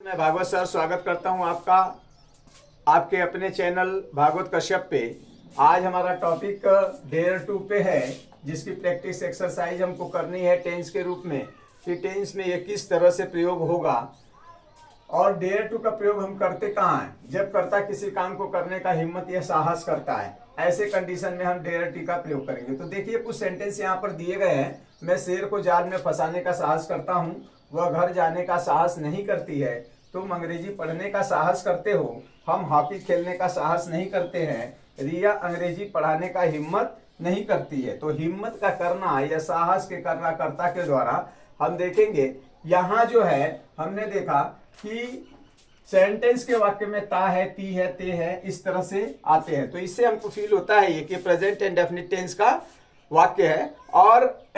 मैं भागवत सर स्वागत करता हूं आपका आपके अपने चैनल भागवत कश्यप पे। आज हमारा टॉपिक डेयर 2 पे है, जिसकी प्रैक्टिस एक्सरसाइज हमको करनी है टेंस के रूप में कि टेंस में ये किस तरह से प्रयोग होगा। और डेयर 2 का प्रयोग हम करते कहाँ हैं? जब कर्ता किसी काम को करने का हिम्मत या साहस करता है, ऐसे कंडीशन में हम डेयर 2 का प्रयोग करेंगे। तो देखिए कुछ सेंटेंस यहाँ पर दिए गए हैं। मैं शेर को जाल में फंसाने का साहस करता हूँ, वह घर जाने का साहस नहीं करती है। तुम अंग्रेजी पढ़ने का साहस करते हो, हम हॉकी खेलने का साहस नहीं करते हैं। रिया अंग्रेजी पढ़ाने का हिम्मत नहीं करती है। तो हिम्मत का करना या साहस के करना कर्ता के द्वारा हम देखेंगे। यहाँ जो है हमने देखा कि सेंटेंस के वाक्य में ता है, ती है, ते है, इस तरह से आते हैं। तो इससे हमको फील होता है ये कि प्रेजेंट इंडेफिनिट टेंस का वाक्य है और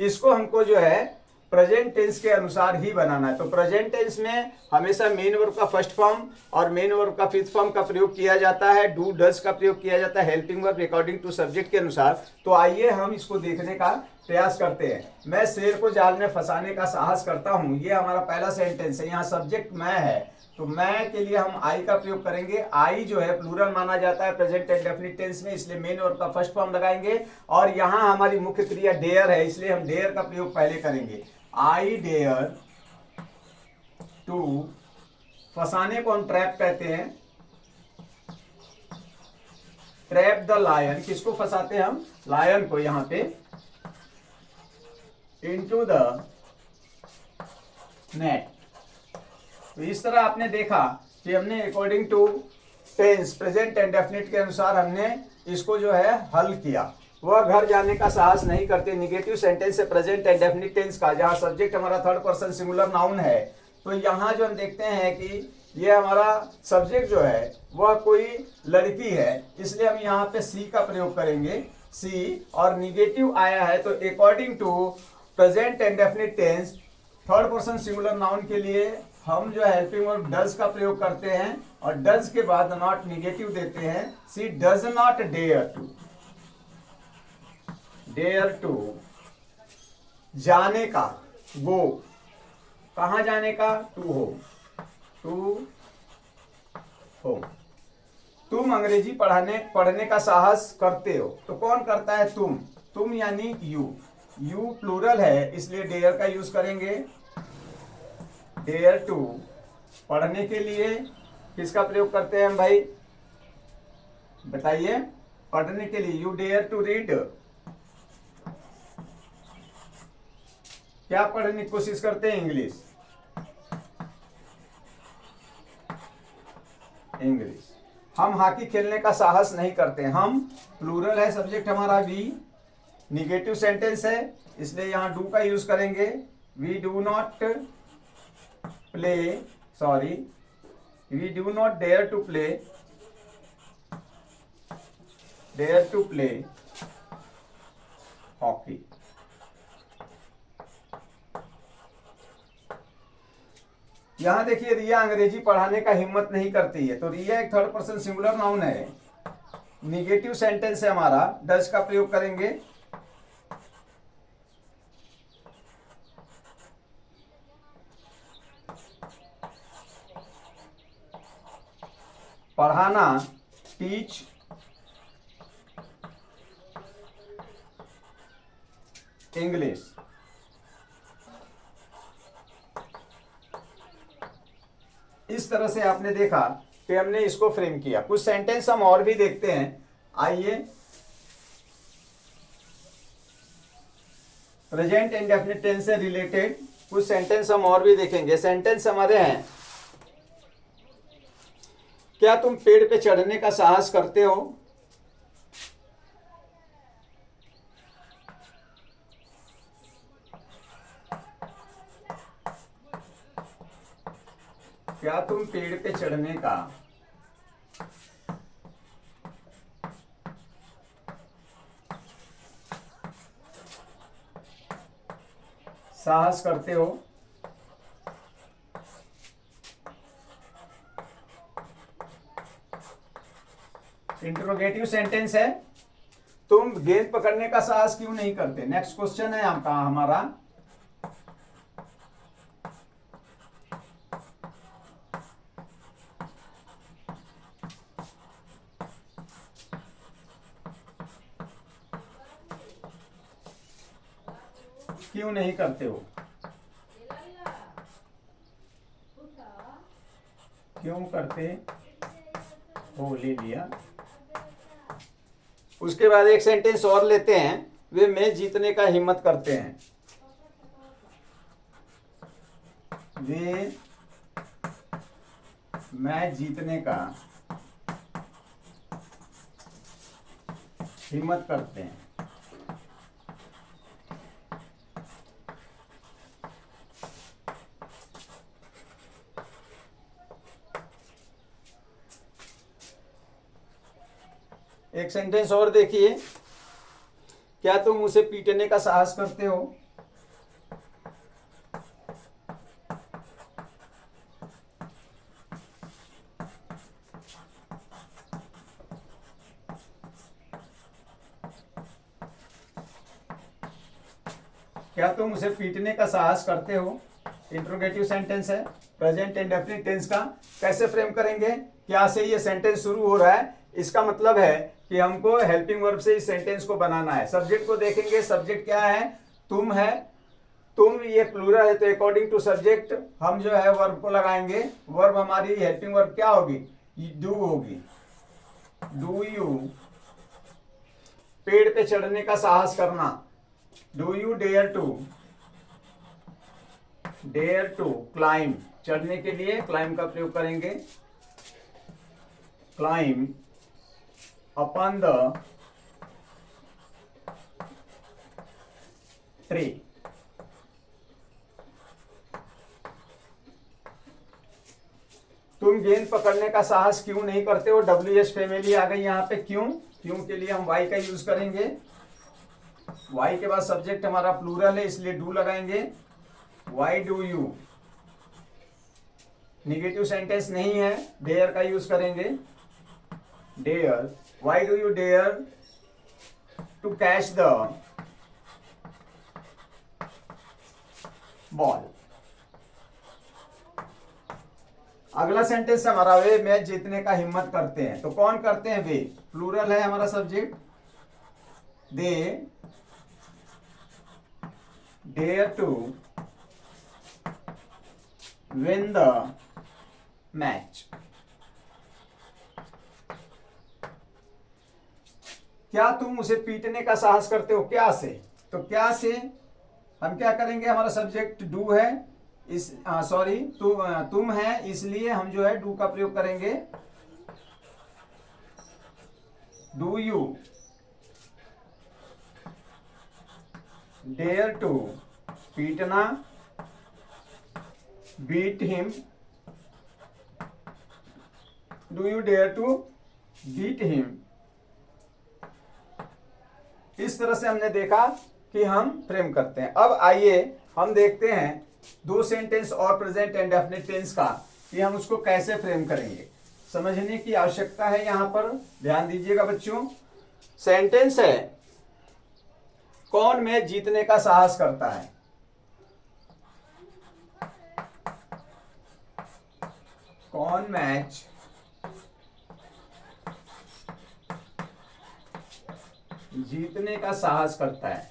इसको हमको जो है प्रेजेंट टेंस के अनुसार ही बनाना है। तो प्रेजेंट टेंस में हमेशा मेन वर्ब का फर्स्ट फॉर्म और मेन वर्ब का फिफ्थ फॉर्म का प्रयोग किया जाता है। डू डज का प्रयोग किया जाता है helping verb according to subject के अनुसार। तो आइए हम इसको देखने का प्रयास करते हैं। मैं शेर को जाल में फंसाने का साहस करता हूं, ये हमारा पहला सेंटेंस है। यहाँ सब्जेक्ट मैं है, तो मैं के लिए हम आई का प्रयोग करेंगे। आई जो है प्लूरल माना जाता है प्रेजेंट इंडेफिनिट टेंस में, इसलिए मेन वर्ब का फर्स्ट फॉर्म लगाएंगे। और यहाँ हमारी मुख्य क्रिया डेयर है, इसलिए हम डेयर का प्रयोग पहले करेंगे। आई डेयर टू, फंसाने को हम ट्रैप कहते हैं। ट्रैप द लायन, किसको फंसाते हैं हम? लायन को यहाँ पे। Into the net. तो इस तरह आपने देखा कि हमने according to tense present indefinite के अनुसार हमने इसको जो है हल किया। वह घर जाने का साहस नहीं करते निगेटिव सेंटेंस है प्रेजेंट इंडेफिनिट टेंस का, जहां सब्जेक्ट हमारा थर्ड पर्सन सिंगुलर नाउन है। तो यहाँ जो हम देखते हैं कि ये हमारा सब्जेक्ट जो है वह कोई लड़की है, इसलिए हम यहाँ पे सी का प्रयोग करेंगे। सी और निगेटिव आया है, तो according to present indefinite tense third person singular noun के लिए हम जो हेल्पिंग वर्ब डज का प्रयोग करते हैं और डज के बाद नॉट निगेटिव देते हैं। She does not dare to, dare to जाने का, गो, कहां जाने का? To home, to home. तुम अंग्रेजी पढ़ने का साहस करते हो, तो कौन करता है? तुम यानी यू। यू प्लूरल है, इसलिए डेयर का यूज करेंगे। डेयर टू पढ़ने के लिए किसका प्रयोग करते हैं हम भाई? बताइए। पढ़ने के लिए यू डेयर टू रीड, क्या पढ़ने की कोशिश करते हैं? इंग्लिश। इंग्लिश। हम हॉकी खेलने का साहस नहीं करते। हम प्लूरल है, सब्जेक्ट हमारा वी, निगेटिव सेंटेंस है, इसलिए यहां डू का यूज करेंगे। We do not play, sorry, we do not dare to play, dare to play hockey. यहां देखिए रिया अंग्रेजी पढ़ाने का हिम्मत नहीं करती है, तो रिया एक थर्ड पर्सन सिंगुलर नाउन है, निगेटिव सेंटेंस है हमारा, डज का प्रयोग करेंगे। पढ़ाना, टीच, इंग्लिश। इस तरह से आपने देखा कि हमने इसको फ्रेम किया। कुछ सेंटेंस हम और भी देखते हैं, आइए। प्रेजेंट इंडेफिनिट टेंस से रिलेटेड कुछ सेंटेंस हम और भी देखेंगे। सेंटेंस हमारे हैं, क्या तुम पेड़ पे चढ़ने का साहस करते हो? क्या तुम पेड़ पे चढ़ने का साहस करते हो? इंट्रोगेटिव सेंटेंस है, तुम गेंद पकड़ने का साहस क्यों नहीं करते? नेक्स्ट क्वेश्चन है आपका हमारा, क्यों नहीं करते हो? क्यों करते हो? ले लिया। उसके बाद एक सेंटेंस और लेते हैं, वे मैच जीतने का हिम्मत करते हैं। वे मैच जीतने का हिम्मत करते हैं। एक सेंटेंस और देखिए, क्या तुम उसे पीटने का साहस करते हो? क्या तुम उसे पीटने का साहस करते हो? इंट्रोगेटिव सेंटेंस है, प्रेजेंट इंडेफिनिट टेंस का। कैसे फ्रेम करेंगे? क्या से ये सेंटेंस शुरू हो रहा है, इसका मतलब है कि हमको हेल्पिंग वर्ब से इस सेंटेंस को बनाना है। सब्जेक्ट को देखेंगे, सब्जेक्ट क्या है? तुम है। तुम ये प्लूरल है, तो अकॉर्डिंग टू सब्जेक्ट हम जो है वर्ब को लगाएंगे। वर्ब हमारी हेल्पिंग वर्ब क्या होगी? डू होगी। डू यू पेड़ पे चढ़ने का साहस करना? Do you dare to climb? चढ़ने के लिए क्लाइम का प्रयोग करेंगे। Climb upon the tree. तुम गेंद पकड़ने का साहस क्यों नहीं करते हो? WH फैमिली आ गई यहाँ पे। क्यों? क्यों के लिए हम वाई का यूज करेंगे। वाई के बाद सब्जेक्ट हमारा प्लूरल है, इसलिए डू लगाएंगे। Why do you, negative sentence नहीं है, डेयर का यूज करेंगे। Dare, why do you dare to catch the ball. अगला सेंटेंस हमारा, वे मैच जीतने का हिम्मत करते हैं। तो कौन करते हैं? वे, प्लूरल है हमारा subject. They dare to win the match. क्या तुम उसे पीटने का साहस करते हो? क्या से? तो क्या से हम क्या करेंगे? हमारा सब्जेक्ट डू है, इस सॉरी तुम है, इसलिए हम जो है डू का प्रयोग करेंगे। डू यू डेयर टू पीटना, beat him. Do you dare to beat him. इस तरह से हमने देखा कि हम फ्रेम करते हैं। अब आइए हम देखते हैं दो सेंटेंस और प्रेजेंट इंडेफिनिट टेंस का, कि हम उसको कैसे फ्रेम करेंगे। समझने की आवश्यकता है, यहां पर ध्यान दीजिएगा बच्चों। सेंटेंस है, कौन मैच जीतने का साहस करता है? कौन मैच जीतने का साहस करता है?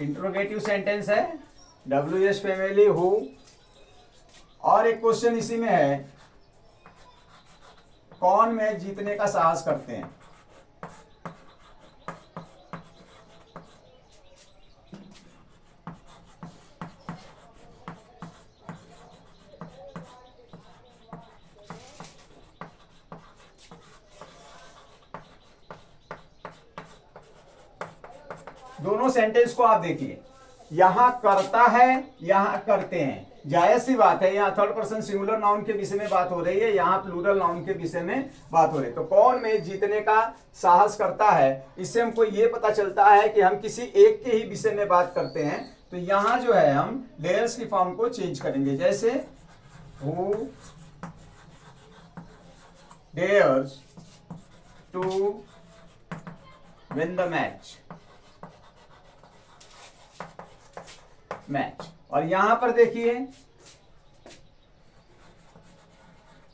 इंट्रोगेटिव सेंटेंस है, WH फैमिली हु। और एक क्वेश्चन इसी में है, कौन मैच जीतने का साहस करते हैं? दोनों सेंटेंस को आप देखिए, यहां करता है, यहां करते हैं। जायज सी बात है, यहाँ थर्ड पर्सन सिंगुलर नाउन के विषय में बात हो रही है, यहाँ प्लूरल नाउन के विषय में बात हो रही है। तो कौन मैच जीतने का साहस करता है, इससे हमको ये पता चलता है कि हम किसी एक के ही विषय में बात करते हैं। तो यहां जो है हम लेयर्स की फॉर्म को चेंज करेंगे, जैसे who dares to win the match. और यहां पर देखिए,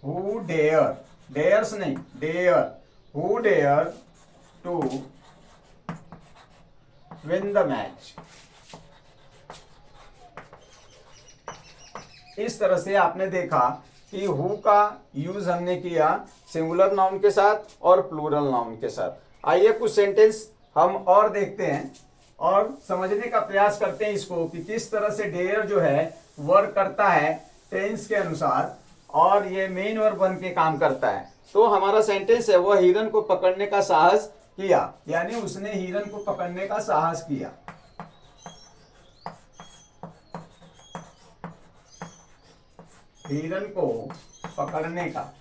हु डेयर, डेयर्स नहीं, dare, who dare to win the match. इस तरह से आपने देखा कि हु का यूज हमने किया सिंगुलर नाउन के साथ और प्लूरल नाउन के साथ। आइए कुछ सेंटेंस हम और देखते हैं और समझने का प्रयास करते हैं इसको कि किस तरह से डेयर जो है वर्क करता है टेंस के अनुसार और ये मेन वर्ब बन के काम करता है। तो हमारा सेंटेंस है वह हिरन को पकड़ने का साहस किया, यानी उसने हिरन को पकड़ने का साहस किया। हिरन को पकड़ने का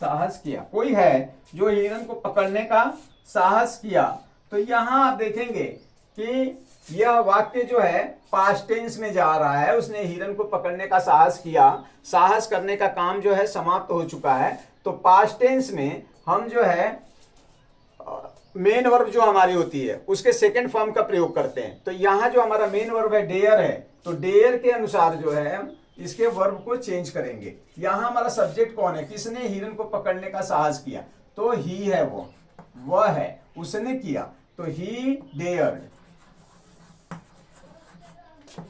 साहस किया। कोई है जो हिरन को पकड़ने का साहस किया। तो यहां आप देखेंगे कि यह वाक्य जो है पास्ट टेंस में जा रहा है। उसने हिरन को पकड़ने का साहस किया, साहस करने का काम जो है समाप्त हो चुका है। तो पास्ट टेंस में हम जो है मेन वर्ब जो हमारी होती है उसके सेकंड फॉर्म का प्रयोग करते हैं। तो यहां जो हमारा मेन वर्ब है डेयर है, तो डेयर के अनुसार जो है हम इसके वर्ब को चेंज करेंगे। यहां हमारा सब्जेक्ट कौन है, किसने हिरन को पकड़ने का साहस किया, तो ही है, वह है, उसने किया। तो he dared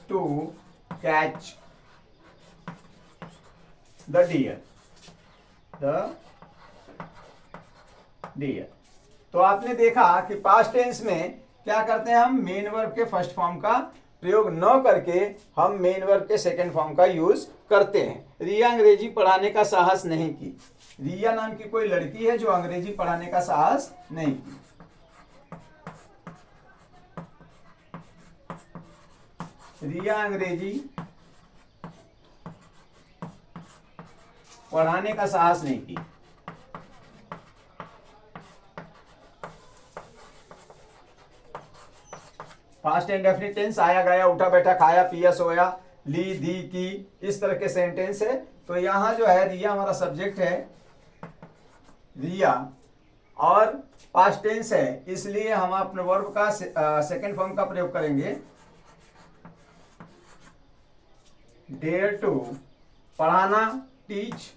to catch the deer, तो आपने देखा कि पास्ट टेंस में क्या करते हैं, हम मेन वर्ब के फर्स्ट फॉर्म का प्रयोग न करके हम मेन वर्ब के सेकंड फॉर्म का यूज करते हैं। रिया अंग्रेजी पढ़ाने का साहस नहीं की। रिया नाम की कोई लड़की है जो अंग्रेजी पढ़ाने का साहस नहीं की। रिया अंग्रेजी पढ़ाने का साहस नहीं की। पास्ट इंडेफिनिट टेंस, आया गया, उठा बैठा, खाया पिया सोया, ली दी की, इस तरह के सेंटेंस है। तो यहां जो है रिया हमारा सब्जेक्ट है, रिया, और पास्ट टेंस है, इसलिए हम अपने वर्ब का सेकंड फॉर्म का प्रयोग करेंगे। डेयर टू, पढ़ाना, टीच।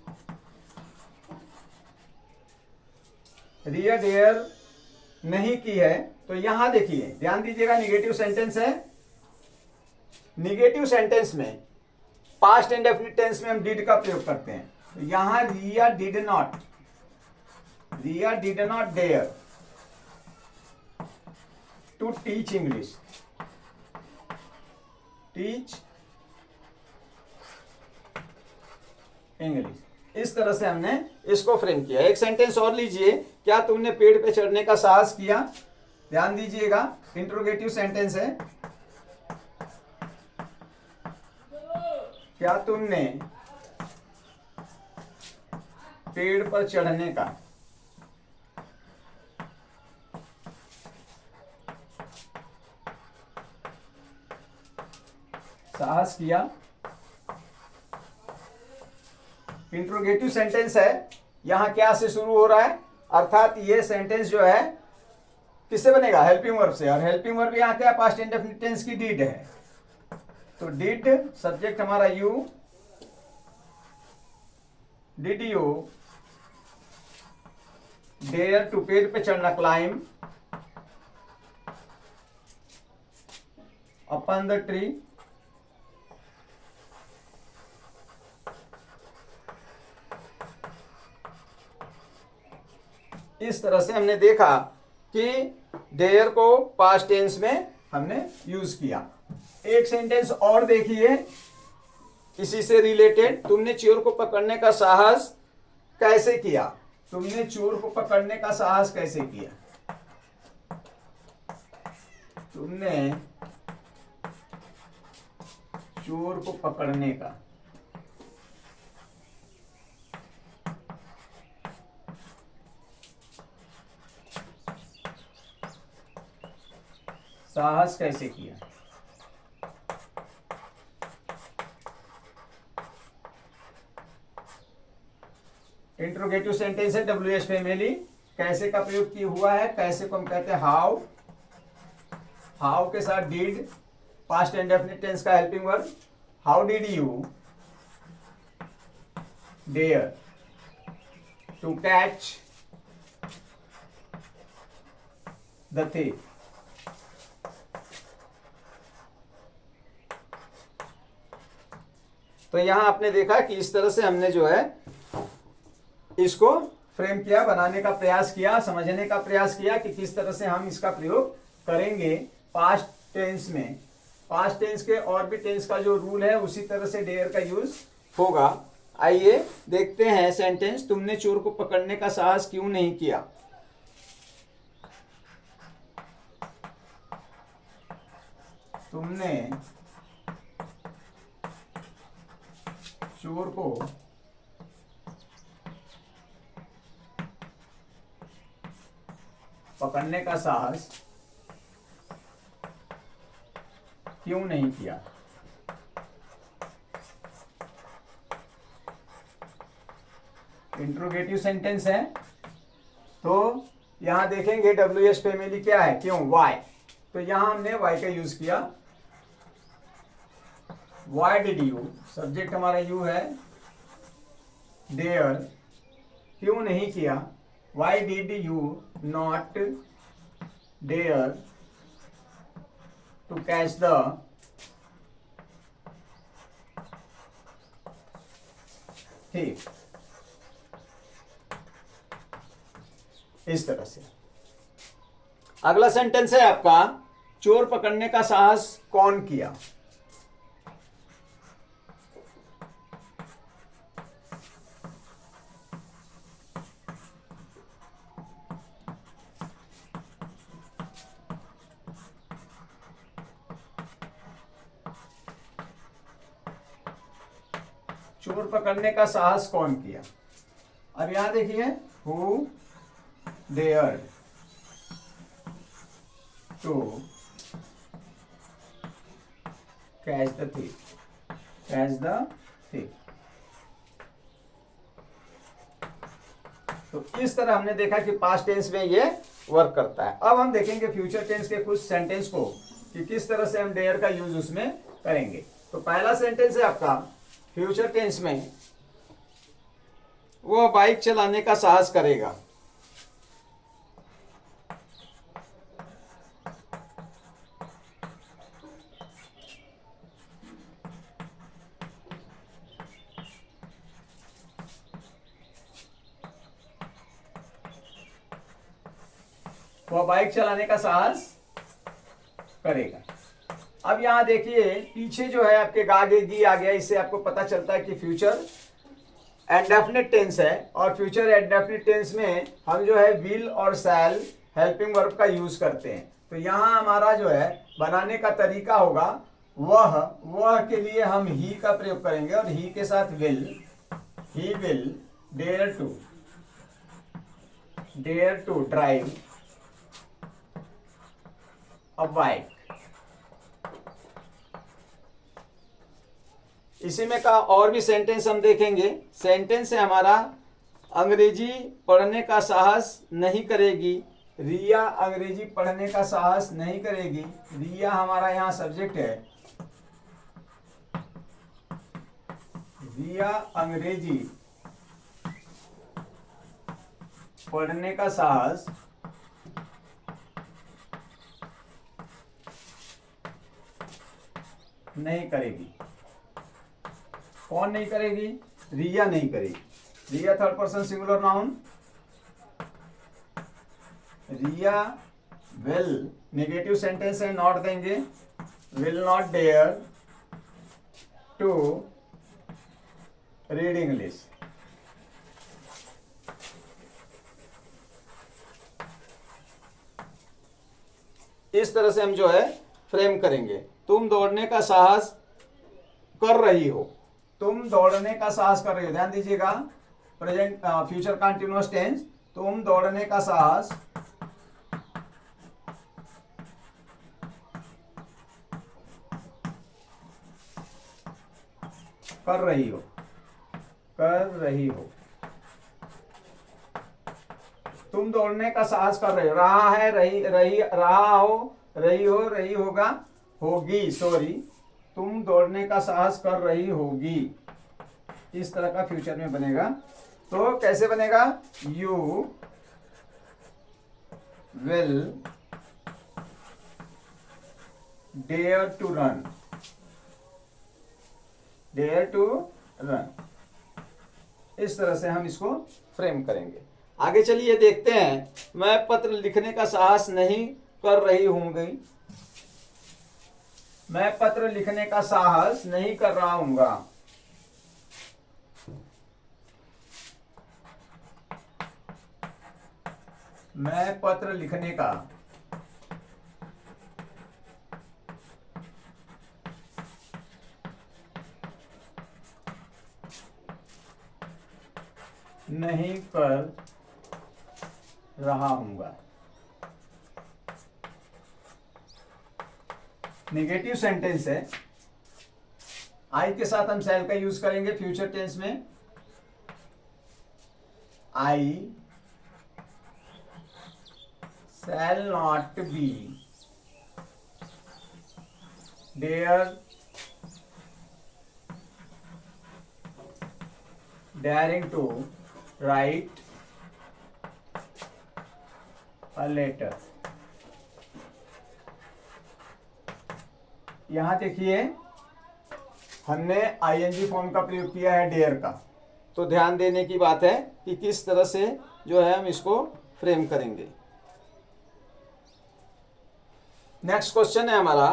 रिया डेयर नहीं की है। तो यहां देखिए, ध्यान दीजिएगा, निगेटिव सेंटेंस है। निगेटिव सेंटेंस में पास्ट इंडेफिनिट टेंस में हम डिड का प्रयोग करते हैं। तो यहां Riya did not dare to teach English, इस तरह से हमने इसको फ्रेम किया। एक सेंटेंस और लीजिए, क्या तुमने पेड़ पे चढ़ने का साहस किया। ध्यान दीजिएगा, इंट्रोगेटिव सेंटेंस है। क्या तुमने पेड़ पर चढ़ने का साहस किया। इंट्रोगेटिव सेंटेंस है। यहां क्या से शुरू हो रहा है, अर्थात ये सेंटेंस जो है किससे बनेगा, हेल्पिंग वर्ब से। और हेल्पिंग वर्ब यहां क्या, पास्ट इंडेफिनिट टेंस की डिड है। तो डिड, सब्जेक्ट हमारा you, did you dare to, पेड़ पे चढ़ना, क्लाइम अपॉन द ट्री। इस तरह से हमने देखा कि डेयर को पास्ट टेंस में हमने यूज किया। एक सेंटेंस और देखिए इसी से रिलेटेड, तुमने चोर को पकड़ने का साहस कैसे किया। तुमने चोर को पकड़ने का साहस कैसे किया। तुमने चोर को पकड़ने का साहस कैसे किया। इंट्रोगेटिव सेंटेंस है डब्ल्यू एच फैमिली। कैसे का प्रयोग किया हुआ है, कैसे को हम कहते हैं हाउ। हाउ के साथ डिड, पास्ट इंडेफिनिट टेंस का helping verb. How did you dare to catch the thief। तो यहां आपने देखा कि इस तरह से हमने जो है इसको फ्रेम किया, बनाने का प्रयास किया, समझने का प्रयास किया कि किस तरह से हम इसका प्रयोग करेंगे पास्ट टेंस में। पास्ट टेंस के और भी टेंस का जो रूल है उसी तरह से डेयर का यूज होगा। आइए देखते हैं सेंटेंस, तुमने चोर को पकड़ने का साहस क्यों नहीं किया। तुमने चोर को पकड़ने का साहस क्यों नहीं किया। इंट्रोगेटिव सेंटेंस है तो यहां देखेंगे डब्ल्यू एच फैमिली क्या है, क्यों, वाई। तो यहां हमने वाई का यूज किया। वाई डिड यू, सब्जेक्ट हमारा यू है, डेयर क्यों नहीं किया, why did you not dare to catch the thief। इस तरह से अगला सेंटेंस है आपका, चोर पकड़ने का साहस कौन किया। चोर पकड़ने का साहस कौन किया। अब यहां देखिए, who dare to catch the thief, catch the thief। तो इस तरह हमने देखा कि पास्ट टेंस में ये वर्क करता है। अब हम देखेंगे फ्यूचर टेंस के कुछ सेंटेंस को कि किस तरह से हम डेयर का यूज उसमें करेंगे। तो पहला सेंटेंस है आपका, फ्यूचर टेंस में वो बाइक चलाने का साहस करेगा। वह बाइक चलाने का साहस करेगा। अब यहां देखिए पीछे जो है आपके आगे गी आ गया, इससे आपको पता चलता है कि फ्यूचर इंडेफिनिट टेंस है और फ्यूचर इंडेफिनिट टेंस में हम जो है विल और शैल हेल्पिंग वर्ब का यूज करते हैं। तो यहां हमारा जो है बनाने का तरीका होगा, वह के लिए हम ही का प्रयोग करेंगे और ही के साथ will. He will dare to drive a bike. इसी में का और भी सेंटेंस हम देखेंगे। सेंटेंस है हमारा, अंग्रेजी पढ़ने का साहस नहीं करेगी। रिया अंग्रेजी पढ़ने का साहस नहीं करेगी। रिया हमारा यहाँ सब्जेक्ट है। रिया अंग्रेजी पढ़ने का साहस नहीं करेगी। कौन नहीं करेगी, रिया नहीं करेगी। Riya third person singular noun. Riya will, negative sentence है, नॉट देंगे, will not dare to read English. इस तरह से हम जो है फ्रेम करेंगे। तुम दौड़ने का साहस कर रही हो। तुम दौड़ने का साहस कर रही हो, ध्यान दीजिएगा, प्रेजेंट फ्यूचर कंटिन्यूअस टेंस। तुम दौड़ने का साहस कर रही हो, कर रही हो। तुम दौड़ने का साहस कर रहे हो, रहा है, रही रही, रहा हो, रही हो, रही होगा, होगी, सॉरी, तुम दौड़ने का साहस कर रही होगी, इस तरह का फ्यूचर में बनेगा। तो कैसे बनेगा? You will dare to run, dare to run, इस तरह से हम इसको फ्रेम करेंगे। आगे चलिए देखते हैं। मैं पत्र लिखने का साहस नहीं कर रही हूँगी, मैं पत्र लिखने का साहस नहीं कर रहा हूँगा, मैं पत्र लिखने का नहीं कर रहा हूँगा। नेगेटिव सेंटेंस है, आई के साथ हम शैल का यूज करेंगे फ्यूचर टेंस में। I shall not be daring to write a letter। यहां देखिए हमने आईएनजी फॉर्म का प्रयोग किया है डेयर का, तो ध्यान देने की बात है कि किस तरह से जो है हम इसको फ्रेम करेंगे। नेक्स्ट क्वेश्चन है हमारा,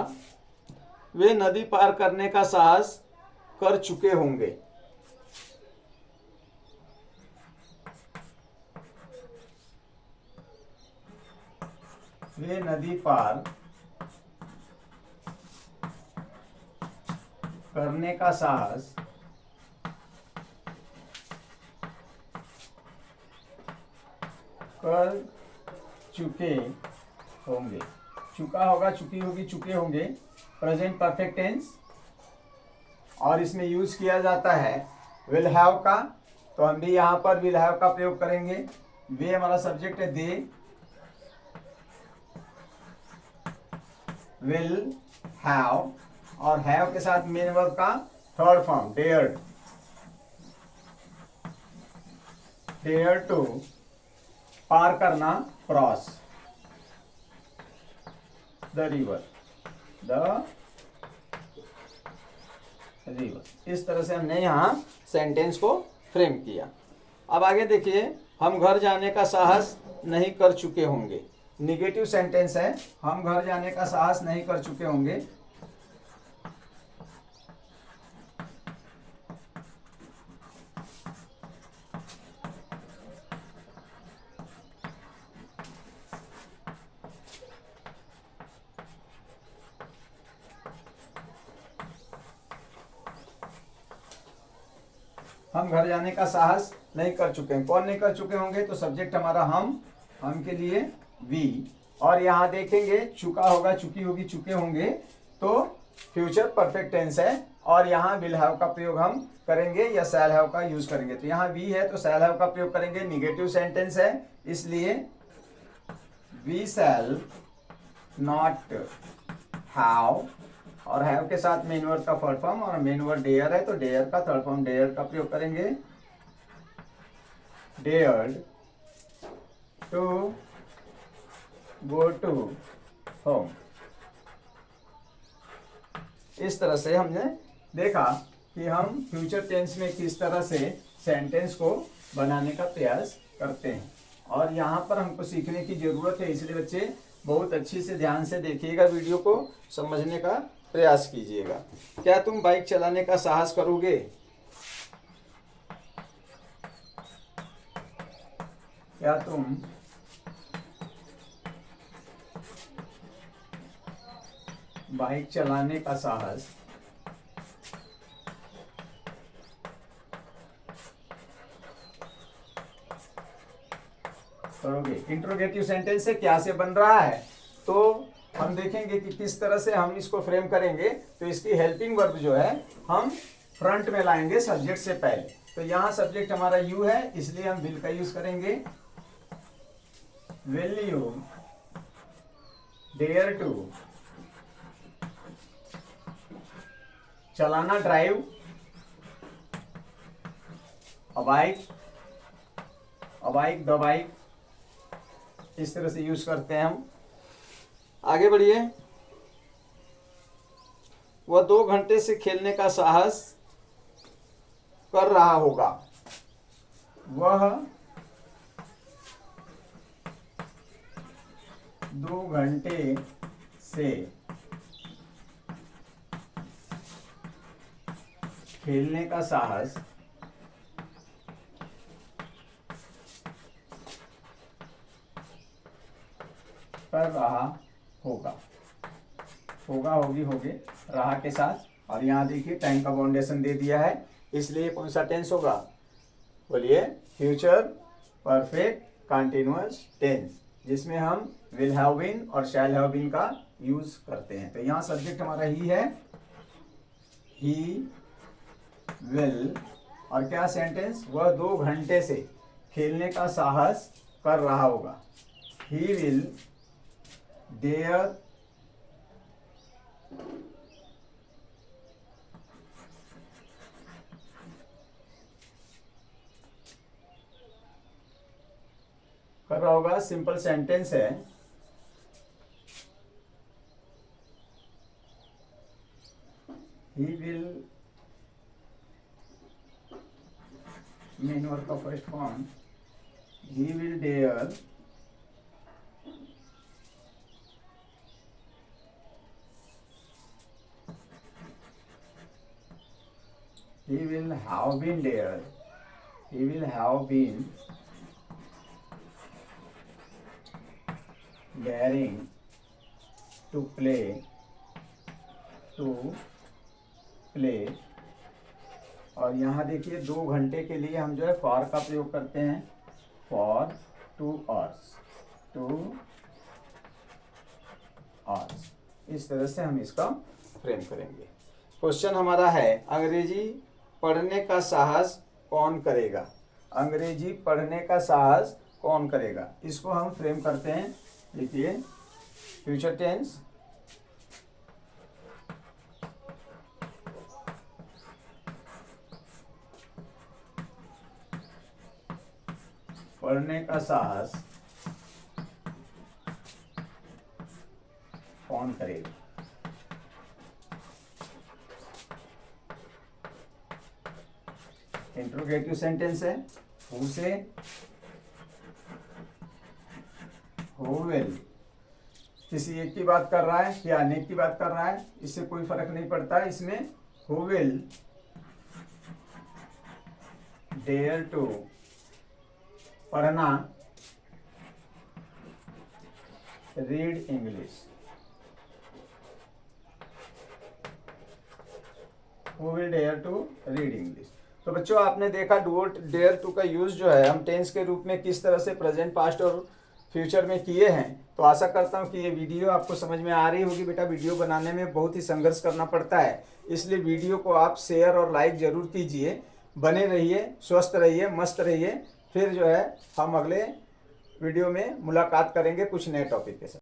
वे नदी पार करने का साहस कर चुके होंगे। वे नदी पार करने का साहस कर चुके होंगे। चुका होगा, चुकी होगी, चुके होंगे, प्रेजेंट परफेक्ट टेंस, और इसमें यूज किया जाता है विल हैव का, तो हम भी यहां पर विल हैव का प्रयोग करेंगे। वे हमारा सब्जेक्ट है, दे विल हैव, और हैव के साथ मेन वर्ब का third form dared, dare to पार करना, cross the river, the river. इस तरह से हमने यहां सेंटेंस को फ्रेम किया। अब आगे देखिए, हम घर जाने का साहस नहीं कर चुके होंगे। निगेटिव सेंटेंस है, हम घर जाने का साहस नहीं कर चुके होंगे। हम घर जाने का साहस नहीं कर चुके हैं। कौन नहीं कर चुके होंगे? तो सब्जेक्ट हमारा हम के लिए वी, और यहां देखेंगे चुका होगा, चुकी होगी, चुके होंगे, तो फ्यूचर परफेक्ट टेंस है, और यहाँ विल हैव का प्रयोग हम करेंगे या शैल हैव का यूज करेंगे। तो यहाँ वी है तो शैल हैव का प्रयोग करेंगे। निगेटिव सेंटेंस है, इसलिए वी शैल नॉट हैव, और हैव के साथ मेन वर्ड का फर्स्ट फॉर्म, और मेन वर्ड डेयर है तो डेयर का थर्ड फॉर्म डेयर का प्रयोग करेंगे। Dared to go to home. इस तरह से हमने देखा कि हम फ्यूचर टेंस में किस तरह से सेंटेंस को बनाने का प्रयास करते हैं, और यहाँ पर हमको सीखने की जरूरत है, इसलिए बच्चे बहुत अच्छी से ध्यान से देखिएगा, वीडियो को समझने का प्रयास कीजिएगा। क्या तुम बाइक चलाने का साहस करोगे? क्या तुम बाइक चलाने का साहस करोगे? इंट्रोगेटिव सेंटेंस से क्या से बन रहा है, तो हम देखेंगे कि किस तरह से हम इसको फ्रेम करेंगे। तो इसकी हेल्पिंग वर्ब जो है हम फ्रंट में लाएंगे सब्जेक्ट से पहले। तो यहाँ सब्जेक्ट हमारा यू है, इसलिए हम विल का यूज करेंगे। विल यू डेयर टू चलाना, drive a bike, the bike, इस तरह से यूज करते हैं हम। आगे बढ़िए। वह 2 घंटे से खेलने का साहस कर रहा होगा। वह 2 घंटे से खेलने का साहस कर रहा होगा। होगा, होगी, होगे, रहा के साथ। और यहाँ देखिए टाइम का बाउंडेशन दे दिया है, इसलिए कौन सा टेंस होगा? बोलिए, फ्यूचर परफेक्ट कंटिन्यूअस टेंस, जिसमें हम विल हैव बीन और शैल हैव बीन का यूज करते हैं। तो यहाँ सब्जेक्ट हमारा ही है, ही विल, और क्या सेंटेंस? वह 2 घंटे से खेलने का साहस कर रहा होगा। ही विल डेयर कर रहा होगा, सिंपल सेंटेंस है। ही विल मेन वर्ब का first form, he will dare he will have been there, he will have been daring to play और यहाँ देखिए 2 घंटे के लिए हम जो है फॉर का प्रयोग करते हैं, फॉर 2 hours, 2 hours, इस तरह से हम इसका फ्रेम करेंगे। क्वेश्चन हमारा है, अंग्रेजी पढ़ने का साहस कौन करेगा? अंग्रेजी पढ़ने का साहस कौन करेगा? इसको हम फ्रेम करते हैं। देखिए, फ्यूचर टेंस, पढ़ने का साहस कौन करेगा? इंट्रोगेटिव सेंटेंस है, हु से हु विल, किसी एक की बात कर रहा है या अनेक की बात कर रहा है, इससे कोई फर्क नहीं पड़ता। इसमें हु विल डेयर टू पढ़ना, read English, who will dare to read English. तो बच्चों, आपने देखा डू डेयर टू का यूज जो है हम टेंस के रूप में किस तरह से प्रेजेंट, पास्ट और फ्यूचर में किए हैं। तो आशा करता हूँ कि ये वीडियो आपको समझ में आ रही होगी। बेटा, वीडियो बनाने में बहुत ही संघर्ष करना पड़ता है, इसलिए वीडियो को आप शेयर और लाइक जरूर कीजिए। बने रहिए, स्वस्थ रहिए, मस्त रहिए। फिर जो है हम अगले वीडियो में मुलाकात करेंगे कुछ नए टॉपिक के साथ।